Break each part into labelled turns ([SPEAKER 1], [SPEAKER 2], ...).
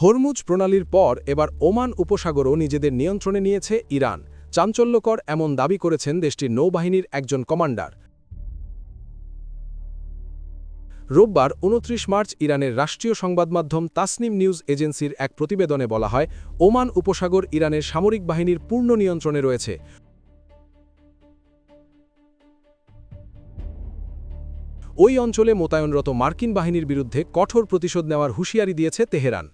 [SPEAKER 1] Hormuz প্রণালীর পর এবার ওমান উপসাগরও নিজেদের নিয়ন্ত্রণে নিয়েছে ইরান। চাঞ্চল্যকর এমন দাবি করেছেন দেশটির নৌবাহিনীর একজন কমান্ডার। রোববার ২৯ মার্চ ইরানের রাষ্ট্রীয় সংবাদমাধ্যম তাসনিম নিউজ এজেন্সির এক প্রতিবেদনে বলা হয়, ওমান উপসাগর ইরানের সামরিক বাহিনীর পূর্ণ নিয়ন্ত্রণে রয়েছে। ওই অঞ্চলে মোতায়েনরত মার্কিন বাহিনীর বিরুদ্ধে কঠোর প্রতিশোধ নেওয়ার হুঁশিয়ারি দিয়েছে তেহরান।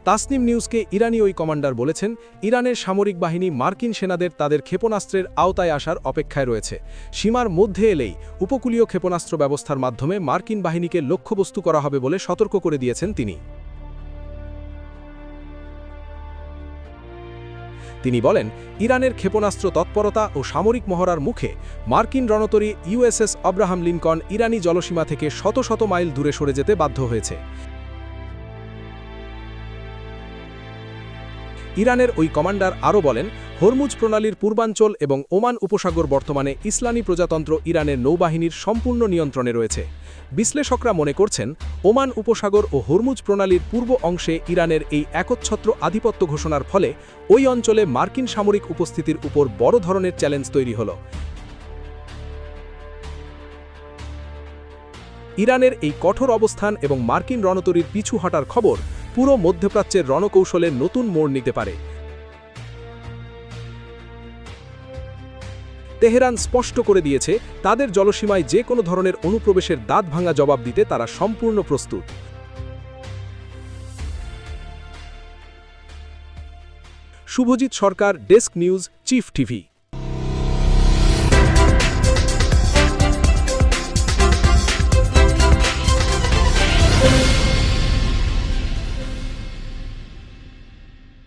[SPEAKER 1] তাসনিম নিউজকে ইরানি ওই কমান্ডার বলেছেন, ইরানের সামরিক বাহিনী মার্কিন সেনাদের তাদের ক্ষেপণাস্ত্রের আওতায় আসার অপেক্ষায় রয়েছে। সীমার মধ্যে এলেই উপকূলীয় ক্ষেপণাস্ত্র ব্যবস্থার মাধ্যমে মার্কিন বাহিনীকে লক্ষ্যবস্তু করা হবে বলে সতর্ক করে দিয়েছেন তিনি বলেন, ইরানের ক্ষেপণাস্ত্র তৎপরতা ও সামরিক মহড়ার মুখে মার্কিন রণতরী ইউএসএস আব্রাহাম লিঙ্কন ইরানি জলসীমা থেকে শত শত মাইল দূরে সরে যেতে বাধ্য হয়েছে। ইরানের ওই কমান্ডার আরও বলেন, হরমুজ প্রণালীর পূর্বাঞ্চল এবং ওমান উপসাগর বর্তমানে ইসলামী প্রজাতন্ত্র ইরানের নৌবাহিনীর সম্পূর্ণ নিয়ন্ত্রণে রয়েছে। বিশ্লেষকরা মনে করছেন, ওমান উপসাগর ও হরমুজ প্রণালীর পূর্ব অংশে ইরানের এই একচ্ছত্র আধিপত্য ঘোষণার ফলে ওই অঞ্চলে মার্কিন সামরিক উপস্থিতির উপর বড় ধরনের চ্যালেঞ্জ তৈরি হল। ইরানের এই কঠোর অবস্থান এবং মার্কিন রণতরীর পিছু হটার খবর পুরো মধ্যপ্রাচ্যের রণকৌশলের নতুন মোড় নিতে পারে। তেহরান স্পষ্ট করে দিয়েছে, তাদের জলসীমায় যে কোনো ধরনের অনুপ্রবেশের দাঁত ভাঙা জবাব দিতে তারা সম্পূর্ণ প্রস্তুত। শুভজিৎ সরকার, ডেস্ক নিউজ, চিফ টিভি।